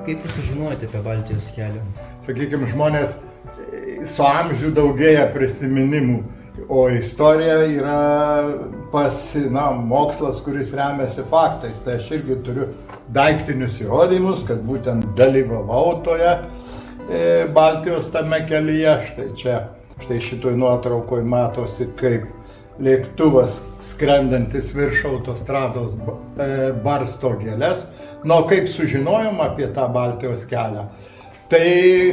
Kaip jūs sužinojote apie Baltijos kelią? Sakykime, žmonės su amžiu daugėja prisiminimų, o istorija yra mokslas, kuris remiasi faktais. Tai aš irgi turiu daiktinius įrodymus, kad būtent dalyvavau toje Baltijos tame kelyje. Štai šitoj nuotraukoj matosi, kaip lėktuvas skrendantis virš autostrados barsto gėles. Kaip sužinojom apie tą Baltijos kelią? Tai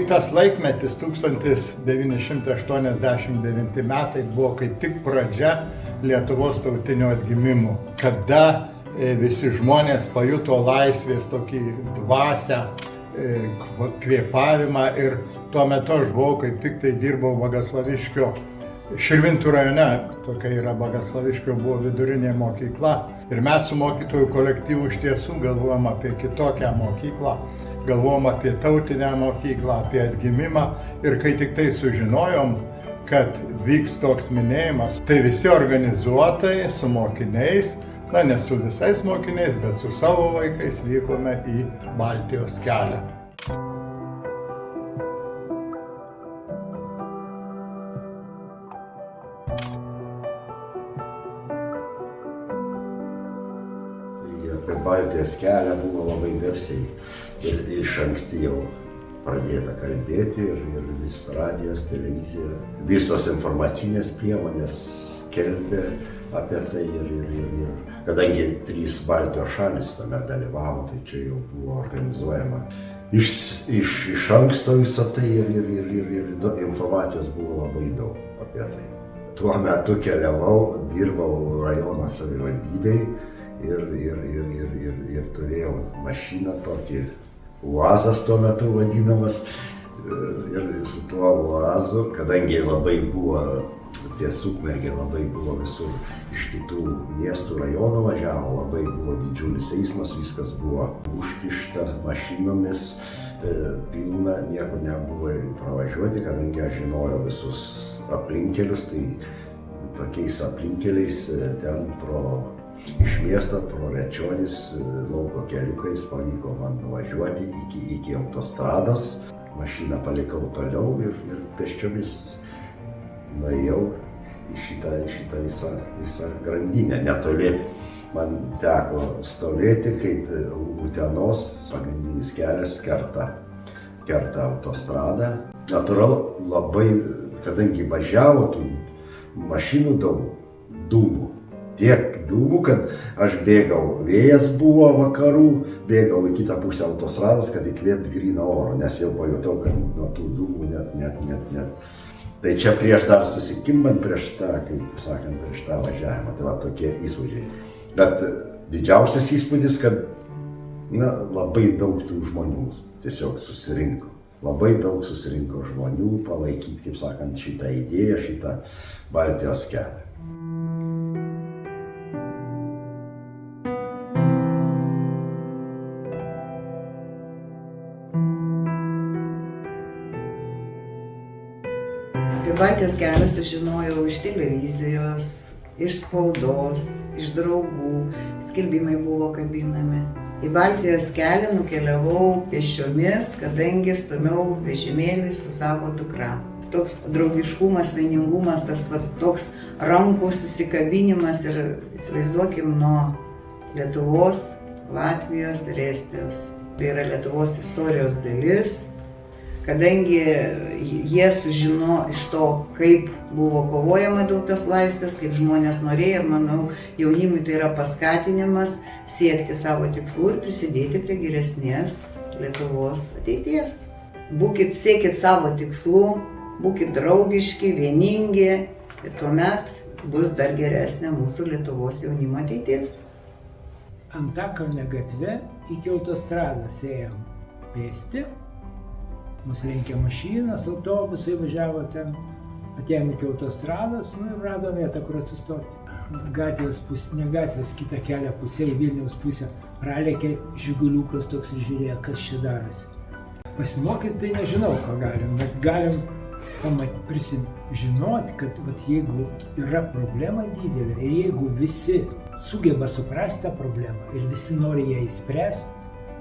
tas laikmetis 1989 metai buvo kaip tik pradžia Lietuvos tautinio atgimimo, kada visi žmonės pajuto laisvės tokį dvasią, kvėpavimą, ir tuo metu aš buvau, kaip tik tai dirbau Bagaslaviškio, Širvintų rajone, tokia yra Bagaslaviškio, buvo vidurinė mokykla, ir mes su mokytojų kolektyvu iš tiesų galvojom apie kitokią mokyklą, galvojom apie tautinę mokyklą, apie atgimimą, ir kai tik tai sužinojom, kad vyks toks minėjimas, tai visi organizuotai su mokiniais, ne su visais mokiniais, bet su savo vaikais vykome į Baltijos kelią. Apie Baltijos kelią buvo labai garsiai ir iš anksti jau pradėta kalbėti, ir vis radijas, televizija, visos informacinės priemonės skelbė apie tai, ir kadangi 3 Baltijos šalys tame dalyvavo, tai čia jau buvo organizuojama iš anksto visą tai, ir informacijos buvo labai daug apie tai. Tuo metu keliavau, dirbau rajono savivaldybėj, ir turėjau mašiną, tokį uazas tuo metu vadinamas, ir su tuo uazu, kadangi labai buvo, ties Ukmergė labai buvo visur iš kitų miestų rajonų važiavo, labai buvo didžiulis eismas, viskas buvo užkišta mašinomis, pilna, nieko nebuvo pravažiuoti, kadangi aš žinojau visus aplinkelius, tai tokiais aplinkeliais ten iš miesto pro Rečionis lauko keliukais pavyko man nuvažiuoti iki autostrados. Mašiną palikau toliau ir pėsčiomis nuėjau į šitą visą grandinę. Netoli man teko stovėti, kaip Utenos pagrindinis kelias kerta autostradą. Natūralu, labai, kadangi važiavo tų mašinų daug, dūmų. Tiek dūmų, kad aš bėgau, vėjas buvo vakarų, bėgau į kitą pusę autostrados, kad įkvėpti gryną oro, nes jau pajutau, kad nuo tų dūmų net. Tai čia prieš dar susikimbant, prieš tą važiavimą, tai va tokie įspūdžiai. Bet didžiausias įspūdis, kad labai daug tų žmonių tiesiog susirinko. Labai daug susirinko žmonių palaikyti, kaip sakant, šitą idėją, šitą Baltijos kelią. Apie Baltijos kelią sužinojau iš televizijos, iš spaudos, iš draugų, skelbimai buvo kabinami. Į Baltijos kelią nukeliavau pėsčiomis, kadangi stumiau vežimėlį su savo dukra. Toks draugiškumas, vieningumas, tas toks rankų susikabinimas, ir įsivaizduokim, nuo Lietuvos, Latvijos ir Estijos. Tai yra Lietuvos istorijos dalis. Kadangi jie sužino iš to, kaip buvo kovojama dėl tos laisvės, kaip žmonės norėjo, ir manau, jaunimui tai yra paskatinimas siekti savo tikslų ir prisidėti prie geresnės Lietuvos ateities. Siekit savo tikslų, būkit draugiški, vieningi, ir tuomet bus dar geresnė mūsų Lietuvos jaunimo ateitis. Antakalnio gatve iki autostrados ėjom pėsti. Mus lenkė mašinas, autobusai važiavo ten, atėjom iki autostrados, ir radom vietą, kur atsistoti. Ne gatvės, kitą kelią pusę, į Vilniaus pusę, pralėkė žiguliukas toks ir žiūrėjo, kas čia darosi. Pasimokyti tai nežinau, ką galim, bet galim prisižinoti, kad jeigu yra problema didelė ir jeigu visi sugeba suprasti tą problemą ir visi nori ją įspręsti,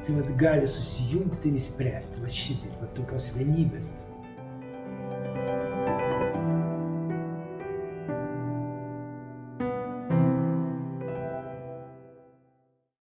tai vat gali susijungti ir išspręsti. Vat šitaip, vat tokios vienybės.